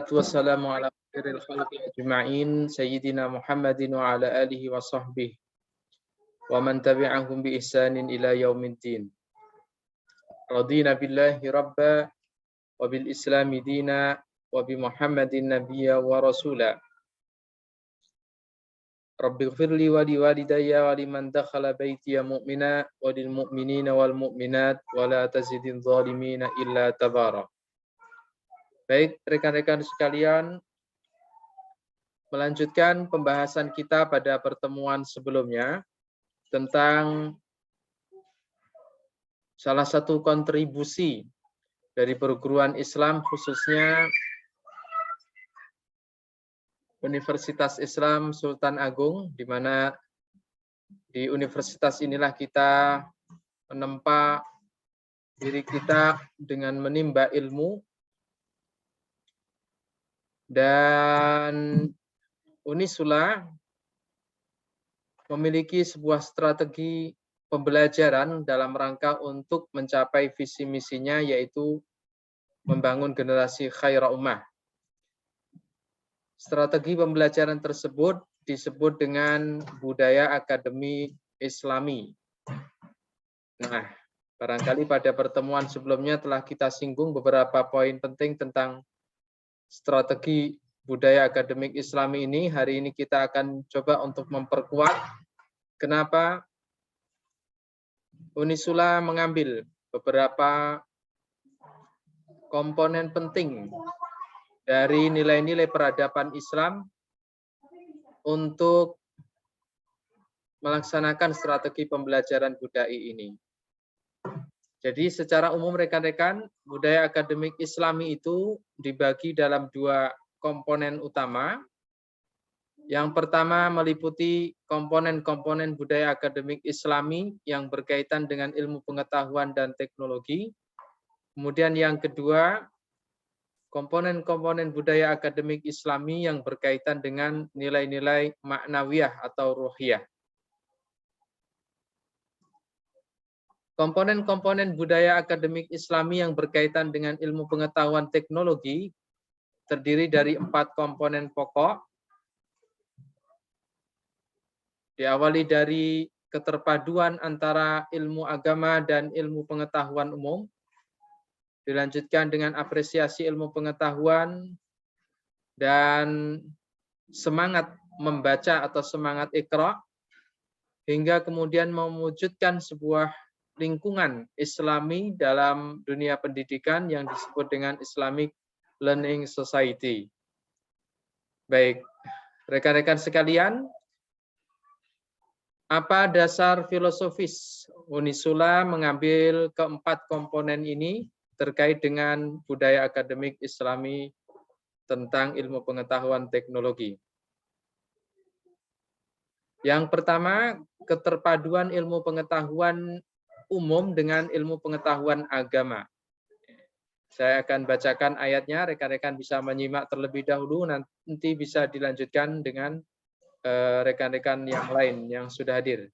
Wassalamu ala khairil khalqi ajma'in sayyidina Muhammadin wa ala alihi wa sahbihi wa man tabi'ahum bi ihsanin ila yaumiddin. Radina billahi rabba wa bil islami dina wa bi Muhammadin nabiyya wa rasula. Rabbighfirli wa li walidayya wa liman dakhala baitiya mu'mina wa lil mu'minina wal mu'minat wa la tazidin zalimina illa tabara. Baik, rekan-rekan sekalian, melanjutkan pembahasan kita pada pertemuan sebelumnya tentang salah satu kontribusi dari perguruan Islam, khususnya Universitas Islam Sultan Agung, di mana di universitas inilah kita menempa diri kita dengan menimba ilmu. Dan Unisula memiliki sebuah strategi pembelajaran dalam rangka untuk mencapai visi misinya, yaitu membangun generasi khairah ummah. Strategi pembelajaran tersebut disebut dengan budaya akademi Islami. Nah, barangkali pada pertemuan sebelumnya telah kita singgung beberapa poin penting tentang strategi budaya akademik Islami ini. Hari ini kita akan coba untuk memperkuat kenapa Unisula mengambil beberapa komponen penting dari nilai-nilai peradaban Islam untuk melaksanakan strategi pembelajaran budaya ini. Jadi secara umum rekan-rekan, budaya akademik Islami itu dibagi dalam dua komponen utama. Yang pertama meliputi komponen-komponen budaya akademik Islami yang berkaitan dengan ilmu pengetahuan dan teknologi. Kemudian yang kedua, komponen-komponen budaya akademik Islami yang berkaitan dengan nilai-nilai maknawiyah atau ruhiyah. Komponen-komponen budaya akademik Islami yang berkaitan dengan ilmu pengetahuan teknologi terdiri dari 4 komponen pokok. Diawali dari keterpaduan antara ilmu agama dan ilmu pengetahuan umum. Dilanjutkan dengan apresiasi ilmu pengetahuan dan semangat membaca atau semangat Iqra, hingga kemudian mewujudkan sebuah lingkungan Islami dalam dunia pendidikan yang disebut dengan Islamic Learning Society. Baik, rekan-rekan sekalian, apa dasar filosofis Unisula mengambil keempat komponen ini terkait dengan budaya akademik Islami tentang ilmu pengetahuan teknologi? Yang pertama, keterpaduan ilmu pengetahuan umum dengan ilmu pengetahuan agama. Saya akan bacakan ayatnya, rekan-rekan bisa menyimak terlebih dahulu, nanti bisa dilanjutkan dengan rekan-rekan yang lain yang sudah hadir.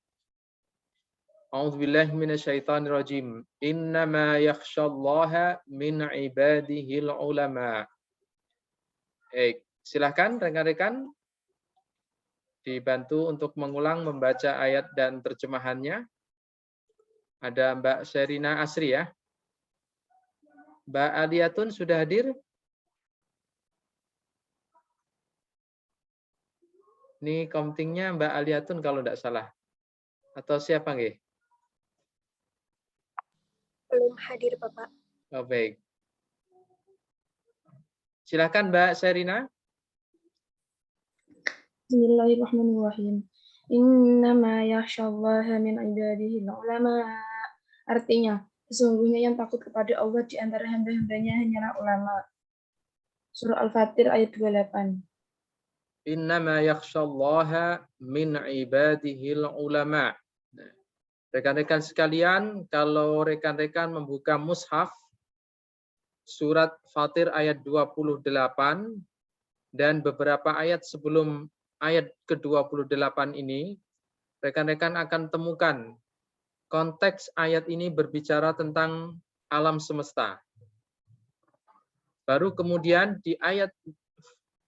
A'udzubillahi minasyaitonirrajim. Innama yakhsyallaha min ibadihil ulama. Silakan rekan-rekan dibantu untuk mengulang membaca ayat dan terjemahannya. Ada Mbak Sherina Asri ya. Mbak Aliatun sudah hadir? Ini komtingnya Mbak Aliatun kalau tidak salah. Atau siapa nggih? Belum hadir, Bapak. Oh, baik. Silakan Mbak Sherina. Bismillahirrahmanirrahim. Innama yakhsyallaha min ibadihil ulama. Artinya, sesungguhnya yang takut kepada Allah di antara hamba-hambanya hanyalah ulama. Surah Al-Fatir ayat 28. Innama yakhsyallaha min ibadihil ulama. Rekan-rekan sekalian, kalau rekan-rekan membuka mushaf surat Fatir ayat 28 dan beberapa ayat sebelum ayat ke-28 ini, rekan-rekan akan temukan konteks ayat ini berbicara tentang alam semesta. Baru kemudian di ayat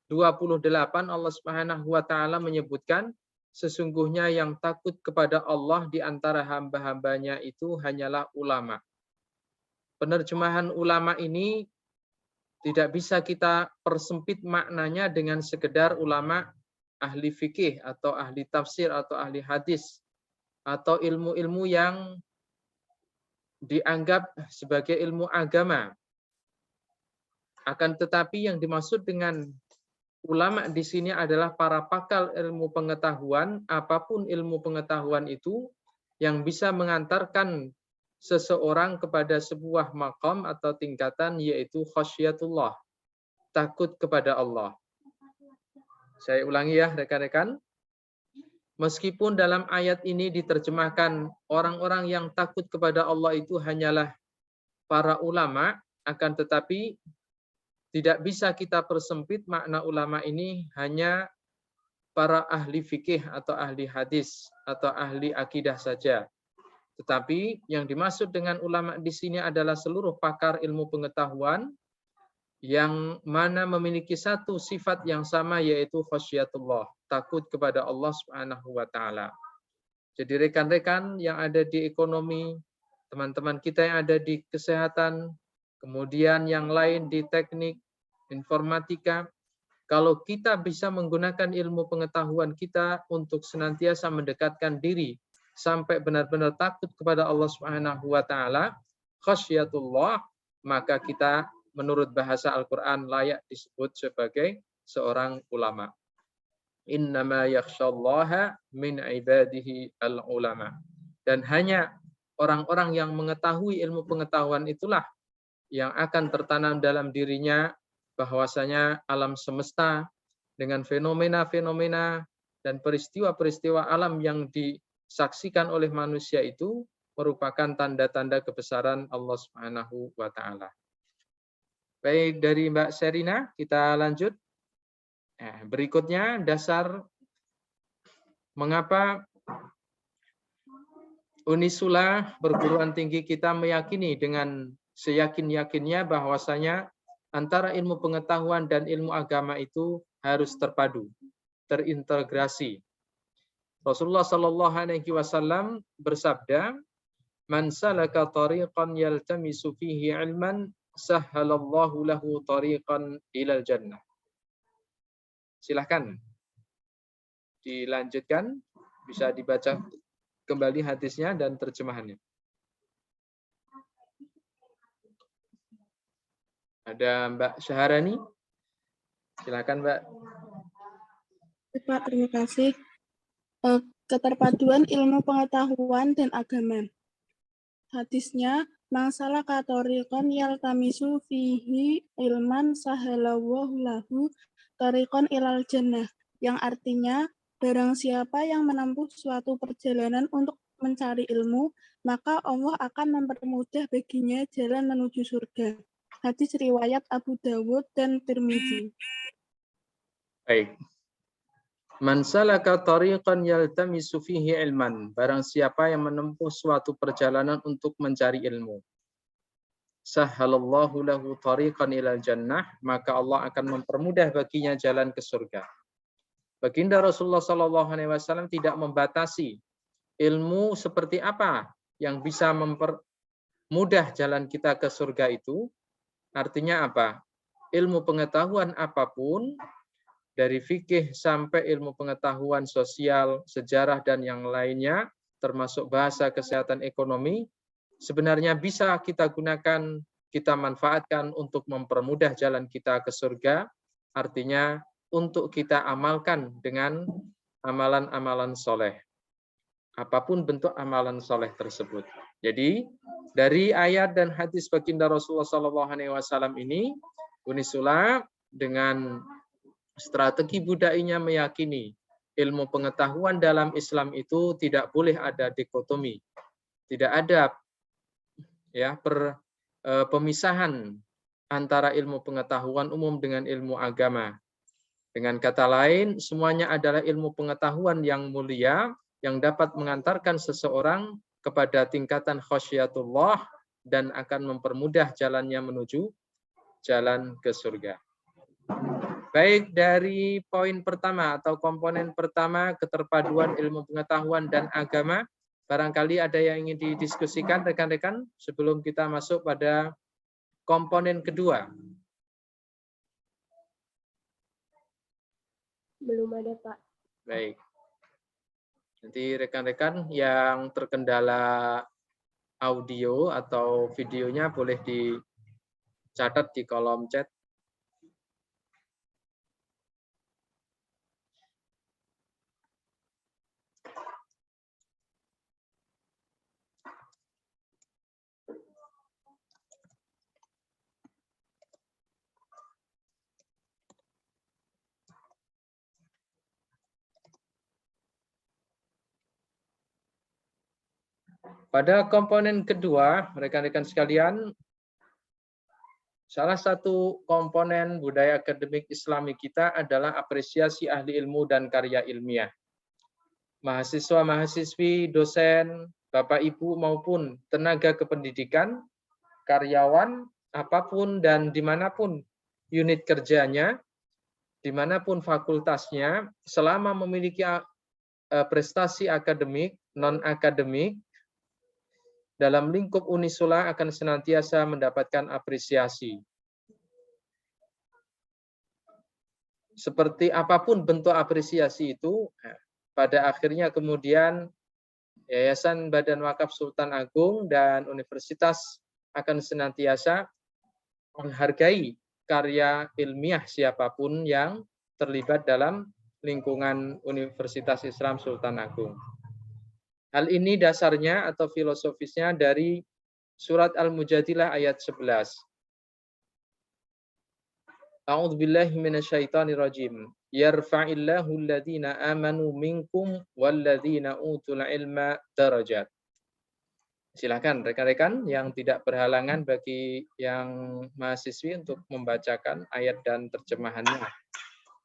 28 Allah Subhanahu wa taala menyebutkan sesungguhnya yang takut kepada Allah di antara hamba-hambanya itu hanyalah ulama. Penerjemahan ulama ini tidak bisa kita persempit maknanya dengan sekedar ulama ahli fikih atau ahli tafsir atau ahli hadis atau ilmu-ilmu yang dianggap sebagai ilmu agama. Akan tetapi yang dimaksud dengan ulama di sini adalah para pakar ilmu pengetahuan, apapun ilmu pengetahuan itu yang bisa mengantarkan seseorang kepada sebuah maqam atau tingkatan yaitu khasyatullah, takut kepada Allah. Saya ulangi ya rekan-rekan. Meskipun dalam ayat ini diterjemahkan orang-orang yang takut kepada Allah itu hanyalah para ulama, akan tetapi tidak bisa kita persempit makna ulama ini hanya para ahli fikih atau ahli hadis atau ahli akidah saja. Tetapi yang dimaksud dengan ulama di sini adalah seluruh pakar ilmu pengetahuan yang mana memiliki satu sifat yang sama yaitu khasyatullah, takut kepada Allah Subhanahu wa taala. Jadi rekan-rekan yang ada di ekonomi, teman-teman kita yang ada di kesehatan, kemudian yang lain di teknik, informatika, kalau kita bisa menggunakan ilmu pengetahuan kita untuk senantiasa mendekatkan diri sampai benar-benar takut kepada Allah Subhanahu wa taala, khasyatullah, maka kita menurut bahasa Al-Qur'an layak disebut sebagai seorang ulama. Innama yakhsyallaha min ibadihi al-ulama. Dan hanya orang-orang yang mengetahui ilmu pengetahuan itulah yang akan tertanam dalam dirinya bahwasanya alam semesta dengan fenomena-fenomena dan peristiwa-peristiwa alam yang disaksikan oleh manusia itu merupakan tanda-tanda kebesaran Allah Subhanahu wa taala. Baik, dari Mbak Sherina kita lanjut. Berikutnya dasar mengapa Unisula perguruan tinggi kita meyakini dengan seyakin-yakinnya bahwasanya antara ilmu pengetahuan dan ilmu agama itu harus terpadu, terintegrasi. Rasulullah Shallallahu Alaihi Wasallam bersabda, "Man salaka tariqan yaltamisu fihi ilman, sahhalallahu lahu tariqan ilal jannah." Silahkan dilanjutkan, bisa dibaca kembali hadisnya dan terjemahannya. Ada Mbak Syaharani. Silakan Mbak. Pak, terima kasih. Keterpaduan ilmu pengetahuan dan agama. Hadisnya, masalah katorikon yaltamisu fihi ilman sahalallahu lahu tarikon ilal jannah, yang artinya, barang siapa yang menempuh suatu perjalanan untuk mencari ilmu, maka Allah akan mempermudah baginya jalan menuju surga. Hadis riwayat Abu Dawud dan Tirmidzi. Baik. Man salaka tariqan yaltamisu fihi ilman. Barang siapa yang menempuh suatu perjalanan untuk mencari ilmu. Sahhalallahu lahu tariqan ilal jannah, maka Allah akan mempermudah baginya jalan ke surga. Baginda Rasulullah Shallallahu Alaihi Wasallam tidak membatasi ilmu seperti apa yang bisa mempermudah jalan kita ke surga itu. Artinya apa? Ilmu pengetahuan apapun, dari fikih sampai ilmu pengetahuan sosial, sejarah, dan yang lainnya, termasuk bahasa, kesehatan, ekonomi, sebenarnya bisa kita gunakan, kita manfaatkan untuk mempermudah jalan kita ke surga, artinya untuk kita amalkan dengan amalan-amalan soleh. Apapun bentuk amalan soleh tersebut. Jadi, dari ayat dan hadis baginda Rasulullah SAW ini, Unisula dengan strategi budayanya meyakini ilmu pengetahuan dalam Islam itu tidak boleh ada dikotomi, tidak ada pemisahan antara ilmu pengetahuan umum dengan ilmu agama. Dengan kata lain, semuanya adalah ilmu pengetahuan yang mulia yang dapat mengantarkan seseorang kepada tingkatan khasyatullah dan akan mempermudah jalannya menuju jalan ke surga. Baik, dari poin pertama atau komponen pertama, keterpaduan ilmu pengetahuan dan agama, barangkali ada yang ingin didiskusikan rekan-rekan sebelum kita masuk pada komponen kedua. Belum ada, Pak. Baik. Nanti rekan-rekan yang terkendala audio atau videonya boleh dicatat di kolom chat. Pada komponen kedua, rekan-rekan sekalian, salah satu komponen budaya akademik Islami kita adalah apresiasi ahli ilmu dan karya ilmiah. Mahasiswa-mahasiswi, dosen, Bapak Ibu maupun tenaga kependidikan, karyawan, apapun dan dimanapun unit kerjanya, dimanapun fakultasnya, selama memiliki prestasi akademik, non-akademik, dalam lingkup Unisula akan senantiasa mendapatkan apresiasi. Seperti apapun bentuk apresiasi itu, pada akhirnya kemudian Yayasan Badan Wakaf Sultan Agung dan Universitas akan senantiasa menghargai karya ilmiah siapapun yang terlibat dalam lingkungan Universitas Islam Sultan Agung. Hal ini dasarnya atau filosofisnya dari surat Al-Mujadilah ayat 11. A'udzubillahi minasyaitonirrajim. Yarfa'illahu alladhina amanu minkum walladhina utul ilma darajat. Silakan rekan-rekan yang tidak berhalangan bagi yang mahasiswi untuk membacakan ayat dan terjemahannya.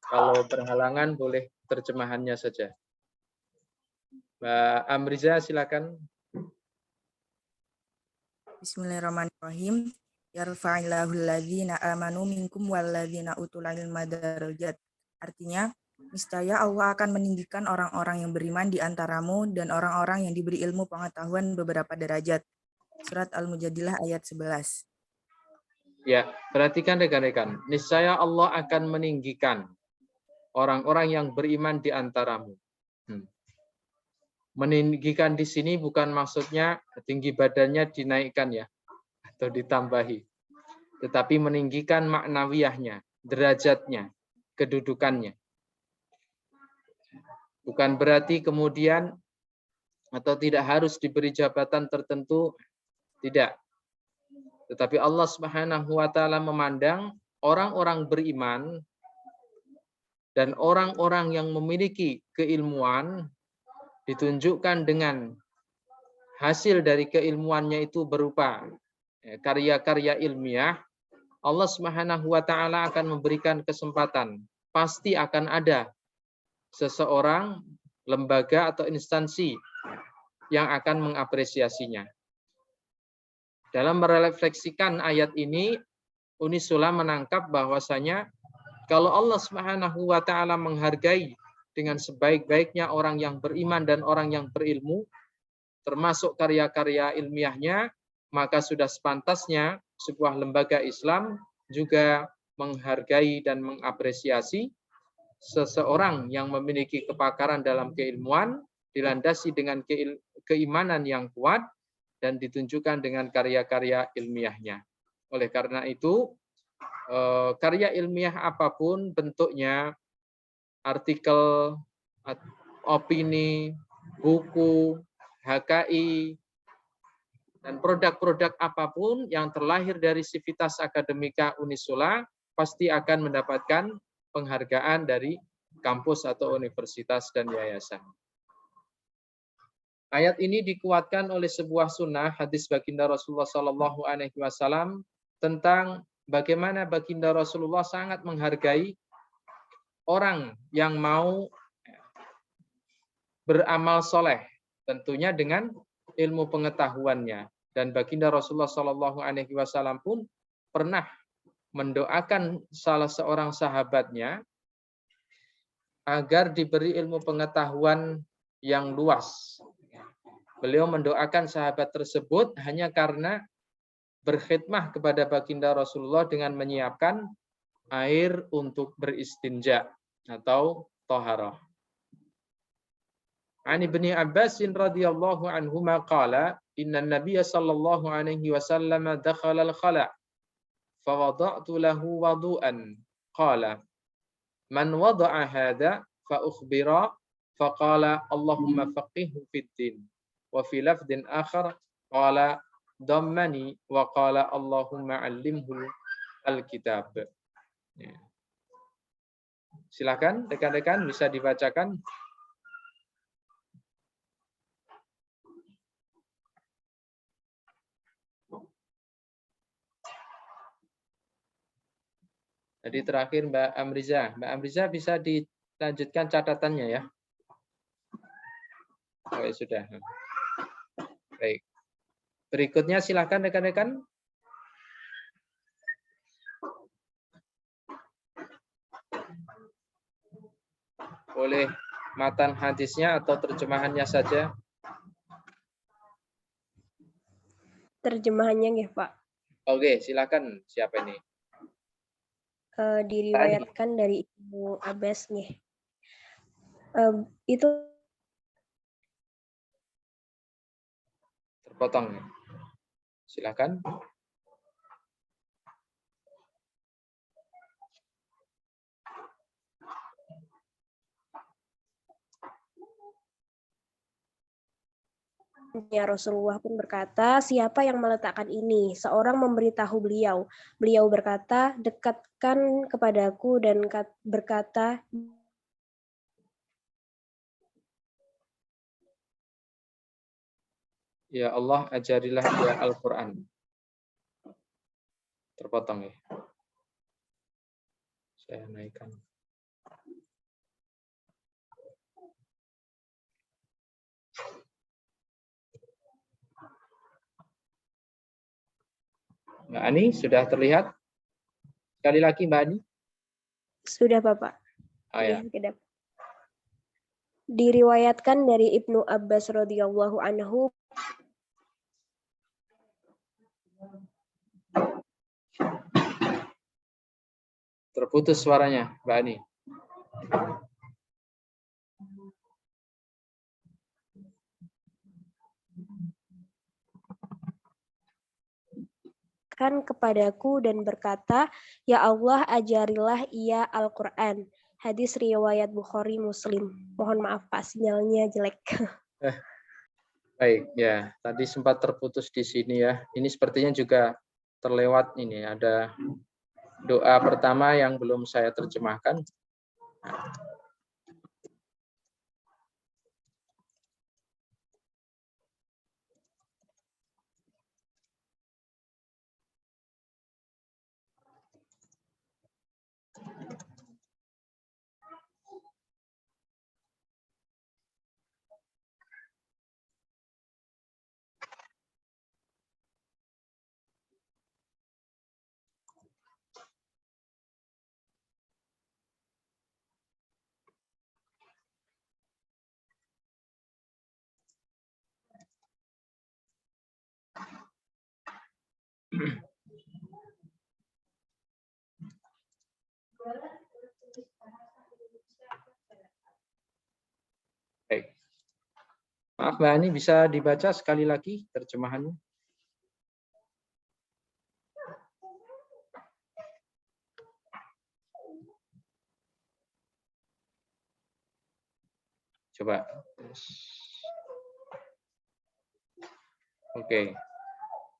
Kalau berhalangan boleh terjemahannya saja. Mbak Amriza, silakan. Bismillahirrahmanirrahim. Yarfa'illahu alladzina amanu minkum walladzina utul ilma darajat. Artinya, niscaya Allah akan meninggikan orang-orang yang beriman di antaramu dan orang-orang yang diberi ilmu pengetahuan beberapa derajat. Surat Al-Mujadilah ayat 11. Ya, perhatikan rekan-rekan. Niscaya Allah akan meninggikan orang-orang yang beriman di antaramu. Meninggikan di sini bukan maksudnya tinggi badannya dinaikkan ya atau ditambahi, tetapi meninggikan maknawiyahnya, derajatnya, kedudukannya. Bukan berarti kemudian atau tidak harus diberi jabatan tertentu, tidak. Tetapi Allah Subhanahu wa taala memandang orang-orang beriman dan orang-orang yang memiliki keilmuan ditunjukkan dengan hasil dari keilmuannya itu berupa karya-karya ilmiah, Allah Subhanahu wa taala akan memberikan kesempatan. Pasti akan ada seseorang, lembaga atau instansi yang akan mengapresiasinya. Dalam merefleksikan ayat ini, Unisula menangkap bahwasanya kalau Allah Subhanahu wa taala menghargai dengan sebaik-baiknya orang yang beriman dan orang yang berilmu, termasuk karya-karya ilmiahnya, maka sudah sepantasnya sebuah lembaga Islam juga menghargai dan mengapresiasi seseorang yang memiliki kepakaran dalam keilmuan, dilandasi dengan keimanan yang kuat, dan ditunjukkan dengan karya-karya ilmiahnya. Oleh karena itu, karya ilmiah apapun bentuknya, artikel, opini, buku, HKI, dan produk-produk apapun yang terlahir dari Civitas Academica Unisula pasti akan mendapatkan penghargaan dari kampus atau universitas dan yayasan. Ayat ini dikuatkan oleh sebuah sunnah hadis baginda Rasulullah SAW tentang bagaimana baginda Rasulullah sangat menghargai orang yang mau beramal soleh, tentunya dengan ilmu pengetahuannya. Dan baginda Rasulullah SAW pun pernah mendoakan salah seorang sahabatnya agar diberi ilmu pengetahuan yang luas. Beliau mendoakan sahabat tersebut hanya karena berkhidmah kepada baginda Rasulullah dengan menyiapkan air untuk beristinja atau taharah. An Ibnu Abbas radhiyallahu anhuma qala inna an-nabiy sallallahu alaihi wasallam dakhala al-khala' fa wada'tu lahu wudu'an qala man wada'a hadha fa ukhbira fa qala Allahumma faqihhu fid din wa fi lafdin akhar qala dammani wa qala Allahumma 'allimhu al-kitab. Ya. Silakan rekan-rekan bisa dibacakan. Jadi terakhir Mbak Amriza. Mbak Amriza bisa dilanjutkan catatannya ya. Oh ya sudah. Baik. Berikutnya silakan rekan-rekan. Boleh matan hadisnya atau terjemahannya saja. Terjemahannya nggih, Pak. Oke, silakan. Siapa ini? Diriwayatkan dari Ibnu Abbas nih. Itu Terpotong. Silakan. Rasulullah pun berkata, siapa yang meletakkan ini? Seorang memberitahu beliau. Beliau berkata, dekatkan kepadaku dan berkata, Ya Allah, ajarilah dia Al-Quran. Terpotong ya. Saya naikkan. Mbak Ani, sudah terlihat? Sekali lagi Mbak Ani. sudah Bapak. Oh, ya. Diriwayatkan dari Ibnu Abbas radhiyallahu anhu. Terputus suaranya, Mbak Ani. Kan kepadaku dan berkata, ya Allah ajarilah ia Al-Quran. Hadis riwayat Bukhari Muslim. Mohon maaf Pak, sinyalnya jelek. Baik, ya. Tadi sempat terputus di sini ya. Ini sepertinya juga terlewat ini. Ada doa pertama yang belum saya terjemahkan. Baik. Maaf Mbak Ani, bisa dibaca sekali lagi terjemahannya? Coba. Oke.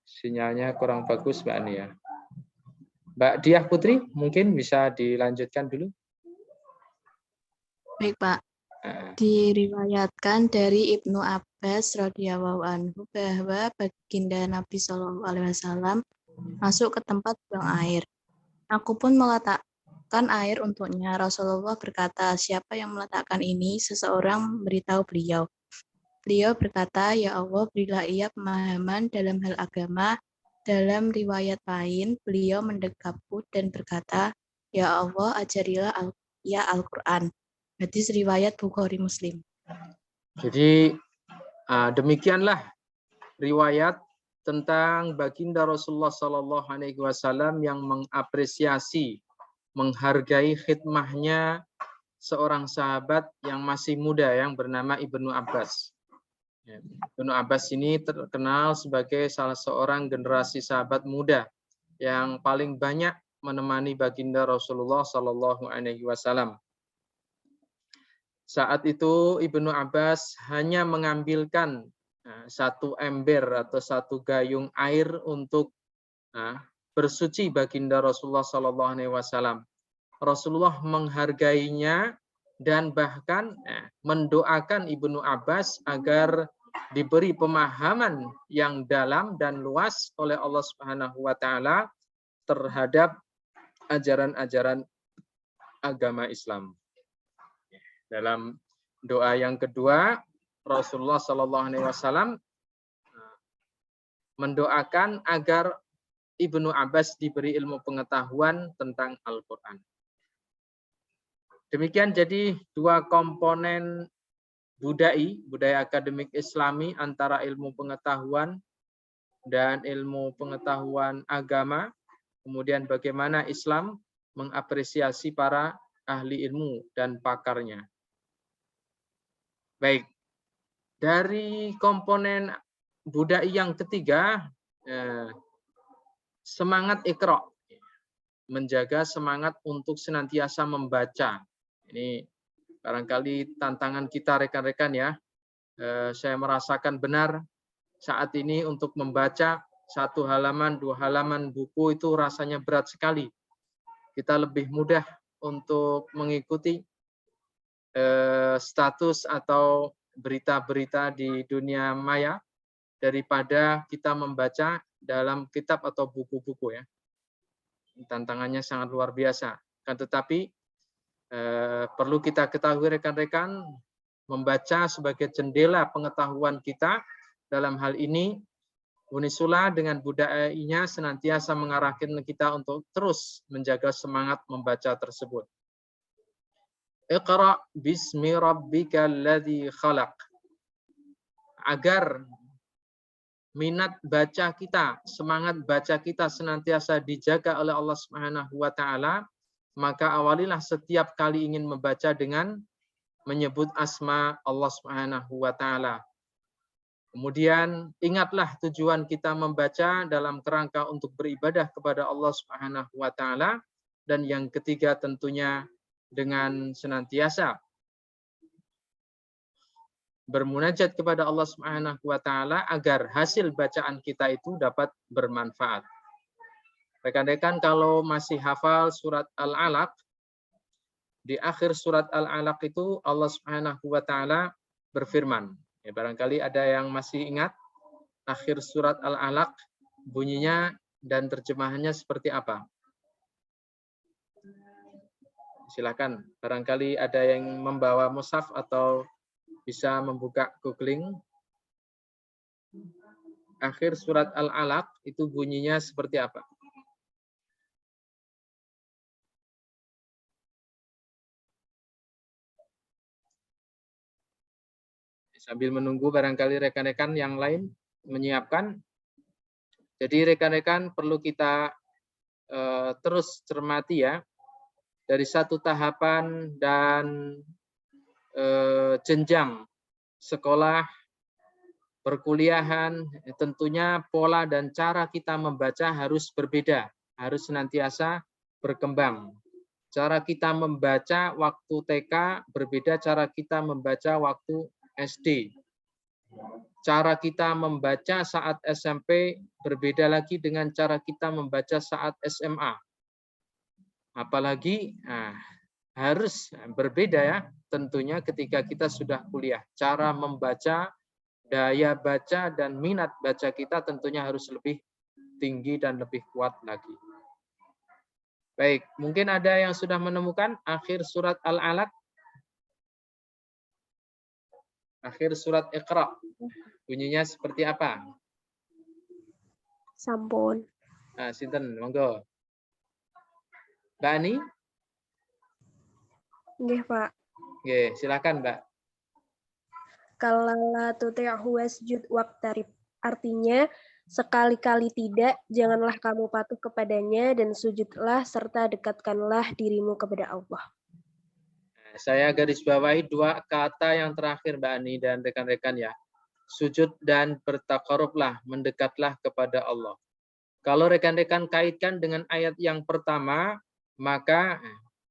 Sinyalnya kurang bagus Mbak Ani ya. Mbak Diah Putri, mungkin bisa dilanjutkan dulu. Baik Pak. Diriwayatkan dari Ibnu Abbas radhiyallahu anhu bahwa baginda Nabi Shallallahu alaihi wasallam masuk ke tempat buang air. Aku pun meletakkan air untuknya. Rasulullah berkata, siapa yang meletakkan ini? Seseorang memberitahu beliau. Beliau berkata, ya Allah berilah ia pemahaman dalam hal agama Dalam riwayat lain, beliau mendekapku dan berkata, "Ya Allah, ajarilah Al-Quran." Hadis riwayat Bukhari Muslim. Jadi demikianlah riwayat tentang baginda Rasulullah Sallallahu Alaihi Wasallam yang mengapresiasi, menghargai khidmahnya seorang sahabat yang masih muda yang bernama Ibnu Abbas. Ibnu Abbas ini terkenal sebagai salah seorang generasi sahabat muda yang paling banyak menemani baginda Rasulullah Sallallahu Alaihi Wasallam. Saat itu Ibnu Abbas hanya mengambilkan satu ember atau satu gayung air untuk bersuci baginda Rasulullah Sallallahu Alaihi Wasallam. Rasulullah menghargainya dan bahkan mendoakan Ibnu Abbas agar diberi pemahaman yang dalam dan luas oleh Allah Subhanahu wa taala terhadap ajaran-ajaran agama Islam. Dalam doa yang kedua, Rasulullah Sallallahu Alaihi Wasallam mendoakan agar Ibnu Abbas diberi ilmu pengetahuan tentang Al-Quran. Demikian jadi dua komponen budaya akademik Islami antara ilmu pengetahuan dan ilmu pengetahuan agama. Kemudian bagaimana Islam mengapresiasi para ahli ilmu dan pakarnya. Baik, dari komponen budaya yang ketiga, semangat Iqra, menjaga semangat untuk senantiasa membaca. Ini barangkali tantangan kita rekan-rekan ya. Saya merasakan benar saat ini untuk membaca 1 halaman, 2 halaman buku itu rasanya berat sekali. Kita lebih mudah untuk mengikuti status atau berita-berita di dunia maya daripada kita membaca dalam kitab atau buku-buku ya. Tantangannya sangat luar biasa. Kan tetapi perlu kita ketahui rekan-rekan, membaca sebagai jendela pengetahuan kita. Dalam hal ini Unisula dengan budayanya senantiasa mengarahkan kita untuk terus menjaga semangat membaca tersebut. Iqra bismi rabbikal ladzi khalaq. Agar minat baca kita, semangat baca kita senantiasa dijaga oleh Allah Subhanahu wa taala, maka awalilah setiap kali ingin membaca dengan menyebut asma Allah Subhanahu wa taala. Kemudian ingatlah tujuan kita membaca dalam kerangka untuk beribadah kepada Allah Subhanahu wa taala, dan yang ketiga tentunya dengan senantiasa bermunajat kepada Allah Subhanahu wa taala agar hasil bacaan kita itu dapat bermanfaat. Rekan-rekan kalau masih hafal surat Al-Alaq, di akhir surat Al-Alaq itu Allah Subhanahu wa taala berfirman. Ya, barangkali ada yang masih ingat akhir surat Al-Alaq bunyinya dan terjemahannya seperti apa? Silakan, barangkali ada yang membawa mushaf atau bisa membuka googling. Akhir surat Al-Alaq itu bunyinya seperti apa? Sambil menunggu barangkali rekan-rekan yang lain menyiapkan. Jadi rekan-rekan perlu kita terus cermati ya. Dari satu tahapan dan jenjang sekolah, perkuliahan, tentunya pola dan cara kita membaca harus berbeda, harus senantiasa berkembang. Cara kita membaca waktu TK berbeda cara kita membaca waktu SD. Cara kita membaca saat SMP berbeda lagi dengan cara kita membaca saat SMA. Apalagi harus berbeda ya tentunya ketika kita sudah kuliah. Cara membaca, daya baca, dan minat baca kita tentunya harus lebih tinggi dan lebih kuat lagi. Baik, mungkin ada yang sudah menemukan akhir surat Al-Alaq? Akhir surat Iqra. Bunyinya seperti apa? Sampun. Nah, sinten, monggo. Mbak Ani? Nggih, Pak. Nggih, silakan, Mbak. Kalala tuti'hu wasjud waqtarib. Artinya, sekali-kali tidak, janganlah kamu patuh kepadanya dan sujudlah serta dekatkanlah dirimu kepada Allah. Saya garis bawahi dua kata yang terakhir Mbak Ani dan rekan-rekan ya. Sujud dan bertakarublah, mendekatlah kepada Allah. Kalau rekan-rekan kaitkan dengan ayat yang pertama, maka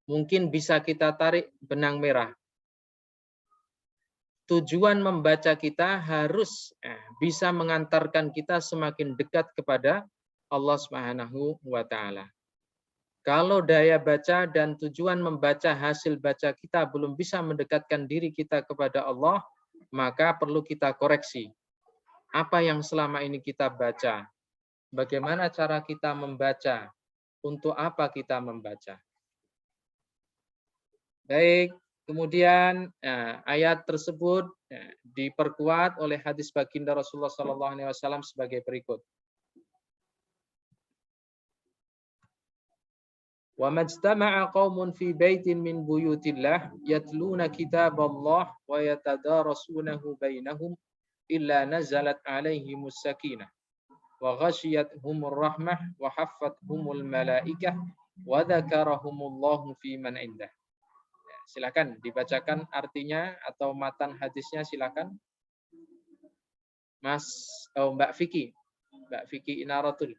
mungkin bisa kita tarik benang merah. Tujuan membaca kita harus bisa mengantarkan kita semakin dekat kepada Allah Subhanahu wa taala. Kalau daya baca dan tujuan membaca hasil baca kita belum bisa mendekatkan diri kita kepada Allah, maka perlu kita koreksi. Apa yang selama ini kita baca? Bagaimana cara kita membaca? Untuk apa kita membaca? Baik, kemudian ayat tersebut diperkuat oleh hadis baginda Rasulullah SAW sebagai berikut. Wa majtama'a qaumun fi baitin min buyutillah yatluna kitaballah wa yatadarasunahu bainahum illa nazalat alaihimus sakinah wa ghashiyatuhumur rahmah wa haffathumul malaikah wa dzakarahumullahu fi man indah. Silakan dibacakan artinya atau matan hadisnya, silakan. Mbak Vicky Inaratul.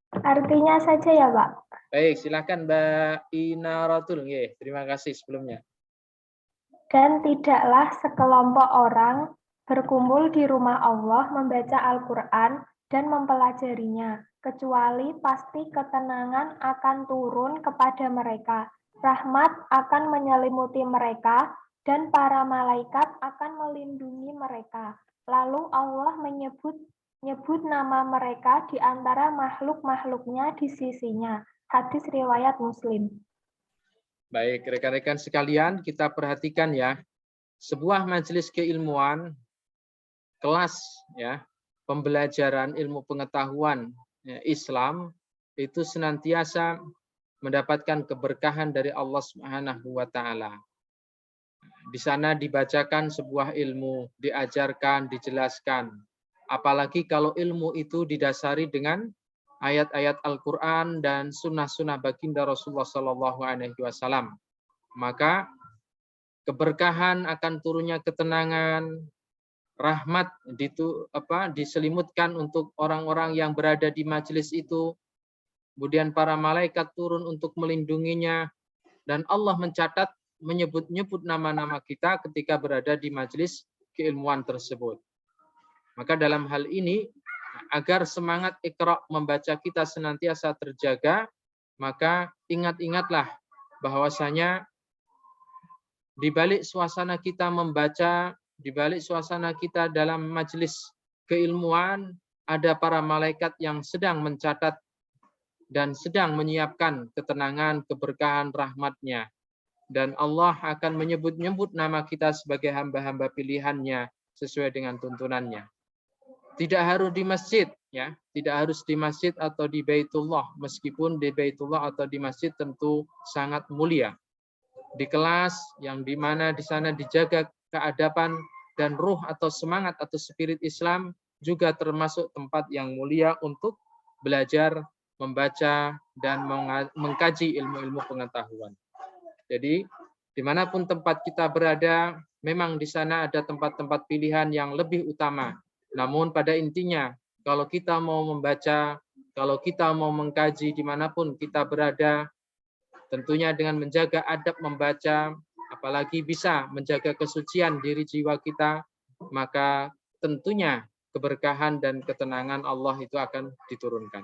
Artinya saja ya, Pak. Baik, silakan Mbak Inaratul. Terima kasih sebelumnya. Dan tidaklah sekelompok orang berkumpul di rumah Allah membaca Al-Quran dan mempelajarinya, kecuali pasti ketenangan akan turun kepada mereka. Rahmat akan menyelimuti mereka, dan para malaikat akan melindungi mereka. Lalu Allah menyebut nama mereka di antara makhluk-makhluknya di sisinya. Hadis riwayat Muslim. Baik, rekan-rekan sekalian, kita perhatikan ya. Sebuah majelis keilmuan, kelas ya, pembelajaran ilmu pengetahuan ya, Islam itu senantiasa mendapatkan keberkahan dari Allah Subhanahu wa taala. Di sana dibacakan sebuah ilmu, diajarkan, dijelaskan. Apalagi kalau ilmu itu didasari dengan ayat-ayat Al-Qur'an dan sunnah-sunnah baginda Rasulullah SAW. Maka keberkahan akan turunnya ketenangan, rahmat diselimutkan untuk orang-orang yang berada di majelis itu. Kemudian para malaikat turun untuk melindunginya, dan Allah mencatat, menyebut-nyebut nama-nama kita ketika berada di majelis keilmuan tersebut. Maka dalam hal ini, agar semangat Iqra membaca kita senantiasa terjaga, maka ingat-ingatlah bahwasanya di balik suasana kita membaca, di balik suasana kita dalam majelis keilmuan, ada para malaikat yang sedang mencatat dan sedang menyiapkan ketenangan, keberkahan, rahmatnya. Dan Allah akan menyebut-nyebut nama kita sebagai hamba-hamba pilihannya sesuai dengan tuntunannya. Tidak harus di masjid, ya, tidak harus di masjid atau di Baitullah, meskipun di Baitullah atau di masjid tentu sangat mulia. Di kelas yang dimana di sana dijaga keadaban dan ruh atau semangat atau spirit Islam juga termasuk tempat yang mulia untuk belajar, membaca, dan mengkaji ilmu-ilmu pengetahuan. Jadi dimanapun tempat kita berada, memang di sana ada tempat-tempat pilihan yang lebih utama. Namun pada intinya, kalau kita mau membaca, kalau kita mau mengkaji dimanapun kita berada, tentunya dengan menjaga adab membaca, apalagi bisa menjaga kesucian diri jiwa kita, maka tentunya keberkahan dan ketenangan Allah itu akan diturunkan.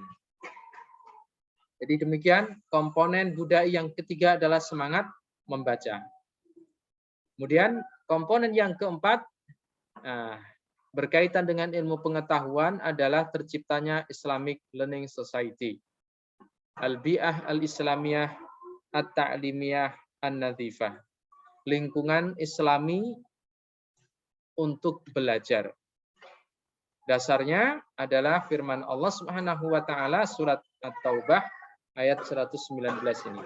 Jadi demikian komponen budaya yang ketiga adalah semangat membaca. Kemudian komponen yang keempat berkaitan dengan ilmu pengetahuan adalah terciptanya Islamic Learning Society. Al-Bi'ah Al-Islamiyah At-Ta'limiyah An-Nadhifah. Lingkungan Islami untuk belajar. Dasarnya adalah firman Allah Subhanahu wa taala surat At-Taubah ayat 119 ini.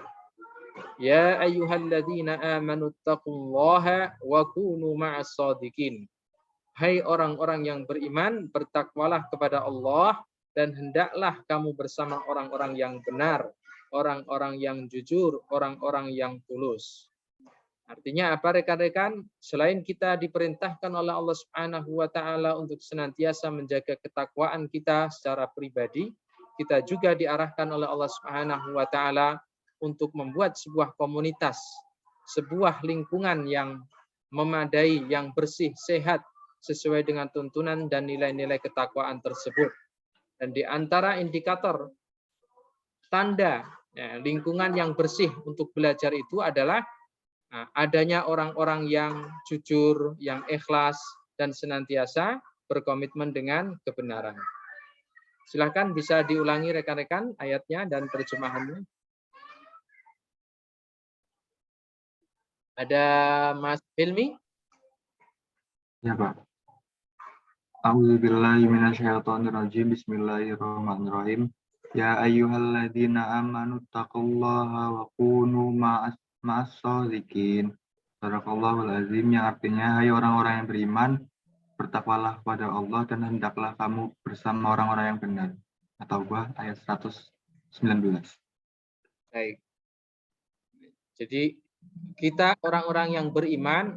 Ya ayyuhalladzina amanu taqullaha wa kunu ma'as shadiqin. Hai orang-orang yang beriman, bertakwalah kepada Allah dan hendaklah kamu bersama orang-orang yang benar, orang-orang yang jujur, orang-orang yang tulus. Artinya apa rekan-rekan? Selain kita diperintahkan oleh Allah Subhanahu wa taala untuk senantiasa menjaga ketakwaan kita secara pribadi, kita juga diarahkan oleh Allah Subhanahu wa taala untuk membuat sebuah komunitas, sebuah lingkungan yang memadai, yang bersih, sehat, sesuai dengan tuntunan dan nilai-nilai ketakwaan tersebut. Dan di antara indikator tanda lingkungan yang bersih untuk belajar itu adalah adanya orang-orang yang jujur, yang ikhlas, dan senantiasa berkomitmen dengan kebenaran. Silakan bisa diulangi rekan-rekan ayatnya dan terjemahannya. Ada Mas Hilmi? Ya, Pak. A'udzubillahi minasyaitonirrajim. Bismillahirrahmanirrahim. Ya ayyuhalladzina amanu taqullaha wa kunu ma'as-shadiqin. Shadaqallahul azim, yang artinya hai orang-orang yang beriman, bertakwalah kepada Allah dan hendaklah kamu bersama orang-orang yang benar. At-Taubah ayat 119. Baik. Jadi kita orang-orang yang beriman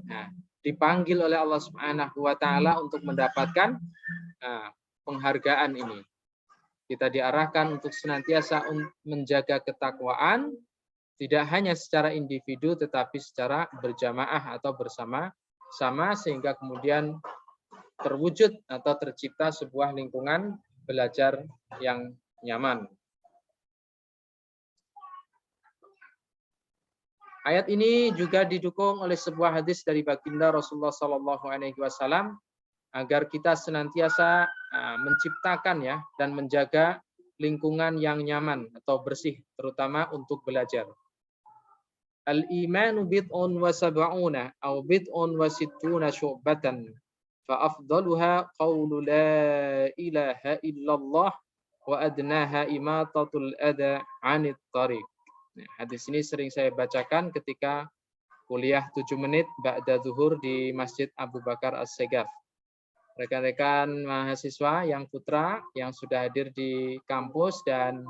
dipanggil oleh Allah Subhanahu wa taala untuk mendapatkan penghargaan ini. Kita diarahkan untuk senantiasa menjaga ketakwaan, tidak hanya secara individu tetapi secara berjamaah atau bersama-sama, sehingga kemudian terwujud atau tercipta sebuah lingkungan belajar yang nyaman. Ayat ini juga didukung oleh sebuah hadis dari baginda Rasulullah SAW agar kita senantiasa menciptakan dan menjaga lingkungan yang nyaman atau bersih, terutama untuk belajar. Al-imanu bid'un wa sab'una aw bid'un wa sittuna syu'batan fa afdaluha qawlu la ilaha illallah wa adnaha imatatul adha 'anit thariq. Hadis ini sering saya bacakan ketika kuliah 7 menit ba'da zuhur di Masjid Abu Bakar As-Segaf. Rekan-rekan mahasiswa yang putra yang sudah hadir di kampus dan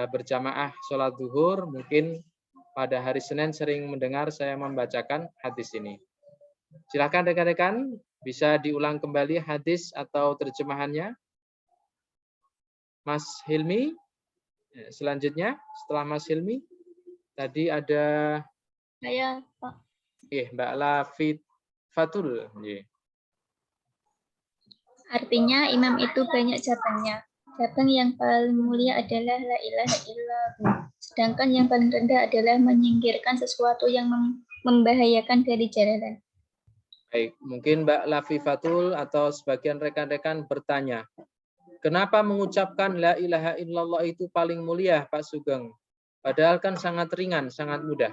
berjamaah sholat zuhur, mungkin pada hari Senin sering mendengar saya membacakan hadis ini. Silakan rekan-rekan bisa diulang kembali hadis atau terjemahannya. Mas Hilmi, selanjutnya setelah Mas Hilmi tadi ada saya, Pak. Mbak Lafit Fatul. Artinya imam itu banyak cabangnya. Cabang yang paling mulia adalah la ilaha illallah. Sedangkan yang paling rendah adalah menyingkirkan sesuatu yang membahayakan dari jalanan. Baik, mungkin Mbak Lafifatul atau sebagian rekan-rekan bertanya, kenapa mengucapkan la ilaha illallah itu paling mulia, Pak Sugeng? Padahal kan sangat ringan, sangat mudah.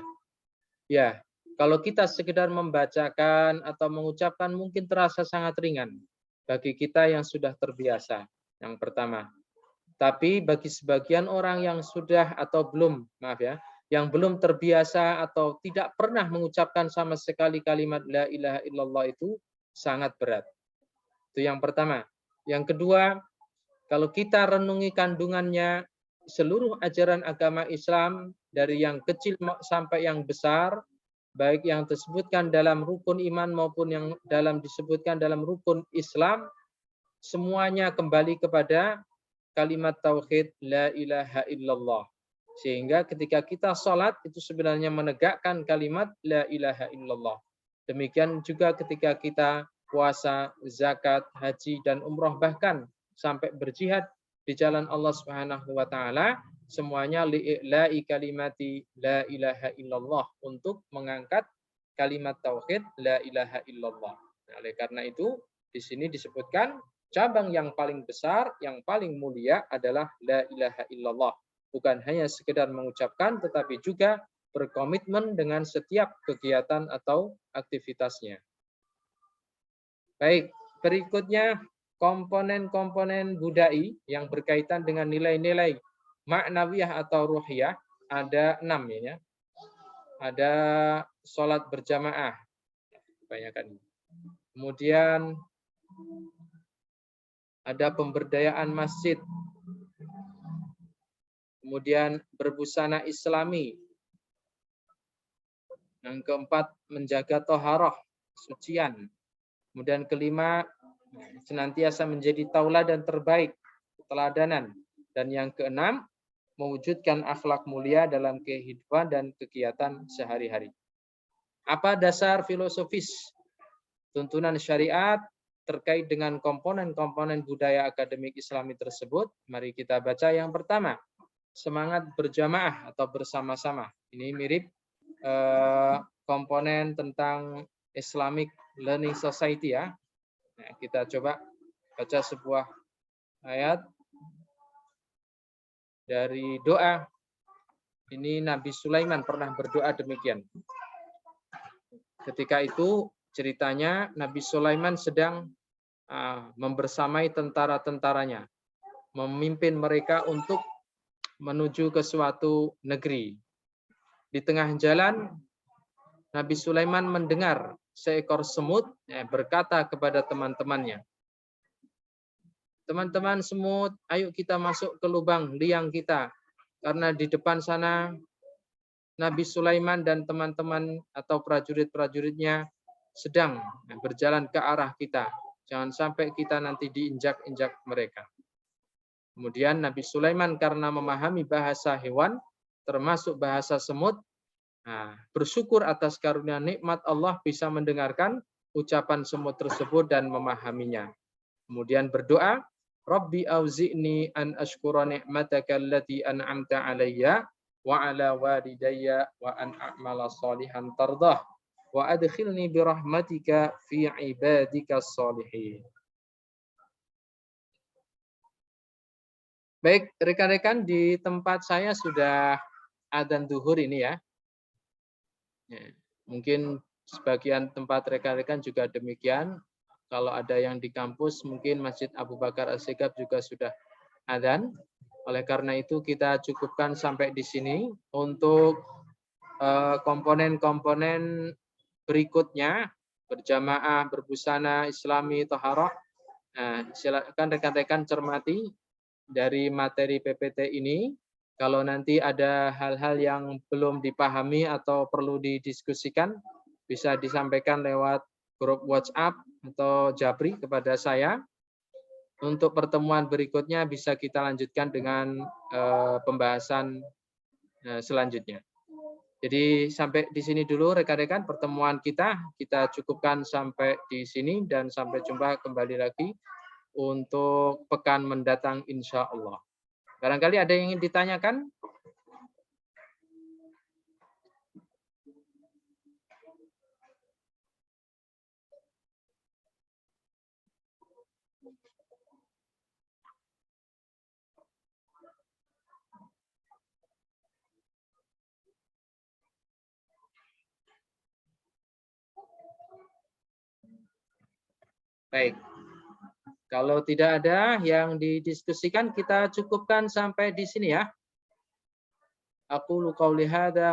Ya, kalau kita sekedar membacakan atau mengucapkan mungkin terasa sangat ringan bagi kita yang sudah terbiasa, yang pertama. Tapi bagi sebagian orang yang sudah atau belum, yang belum terbiasa atau tidak pernah mengucapkan sama sekali kalimat la ilaha illallah itu sangat berat. Itu yang pertama. Yang kedua, kalau kita renungi kandungannya, seluruh ajaran agama Islam dari yang kecil sampai yang besar, baik yang disebutkan dalam rukun iman maupun yang disebutkan dalam rukun Islam, semuanya kembali kepada kalimat tauhid la ilaha illallah. Sehingga ketika kita sholat itu sebenarnya menegakkan kalimat la ilaha illallah. Demikian juga ketika kita puasa, zakat, haji, dan umroh, bahkan sampai berjihad di jalan Allah Subhanahu wa taala, semuanya li'i'la'i kalimati la ilaha illallah, untuk mengangkat kalimat tauhid la ilaha illallah. Nah, oleh karena itu di sini disebutkan cabang yang paling besar, yang paling mulia adalah la ilaha illallah. Bukan hanya sekedar mengucapkan, tetapi juga berkomitmen dengan setiap kegiatan atau aktivitasnya. Baik, berikutnya komponen-komponen budai yang berkaitan dengan nilai-nilai maknawiyah atau ruhiyah ada 6 ya. Ada sholat berjamaah, kebanyakan. Kemudian ada pemberdayaan masjid. Kemudian berbusana islami. Yang keempat, menjaga toharoh, sucian. Kemudian kelima, senantiasa menjadi tauladan terbaik, teladanan. Dan yang keenam, mewujudkan akhlak mulia dalam kehidupan dan kegiatan sehari-hari. Apa dasar filosofis tuntunan syariat terkait dengan komponen-komponen budaya akademik Islami tersebut? Mari kita baca yang pertama. Semangat berjamaah atau bersama-sama. Ini mirip komponen tentang Islamic Learning Society ya. Nah, kita coba baca sebuah ayat dari doa. Ini Nabi Sulaiman pernah berdoa demikian. Ketika itu ceritanya Nabi Sulaiman sedang membersamai tentara-tentaranya, memimpin mereka untuk menuju ke suatu negeri. Di tengah jalan, Nabi Sulaiman mendengar seekor semut berkata kepada teman-temannya, teman-teman semut, ayo kita masuk ke lubang liang kita. Karena di depan sana Nabi Sulaiman dan teman-teman atau prajurit-prajuritnya sedang berjalan ke arah kita. Jangan sampai kita nanti diinjak-injak mereka. Kemudian Nabi Sulaiman karena memahami bahasa hewan, termasuk bahasa semut, bersyukur atas karunia nikmat Allah bisa mendengarkan ucapan semut tersebut dan memahaminya. Kemudian berdoa, Rabbi auzi'ni an ashkura ni'mataka allati an'amta alayya wa ala walidayya wa an a'mala salihan tardah wa adkhilni birahmatika fi ibadika sholihin. Baik, rekan-rekan, di tempat saya sudah adzan zuhur ini ya. Mungkin sebagian tempat rekan-rekan juga demikian. Kalau ada yang di kampus, mungkin Masjid Abu Bakar As-Sigaf juga sudah adzan. Oleh karena itu kita cukupkan sampai di sini. Untuk komponen-komponen berikutnya, berjamaah, berbusana, islami, taharah. Silakan rekan-rekan cermati dari materi PPT ini. Kalau nanti ada hal-hal yang belum dipahami atau perlu didiskusikan, bisa disampaikan lewat grup WhatsApp atau Jabri kepada saya. Untuk pertemuan berikutnya bisa kita lanjutkan dengan pembahasan selanjutnya. Jadi sampai di sini dulu rekan-rekan pertemuan kita cukupkan sampai di sini dan sampai jumpa kembali lagi untuk pekan mendatang insya Allah. Barangkali ada yang ingin ditanyakan? Baik. Kalau tidak ada yang didiskusikan, kita cukupkan sampai di sini ya. Aku qauli hadza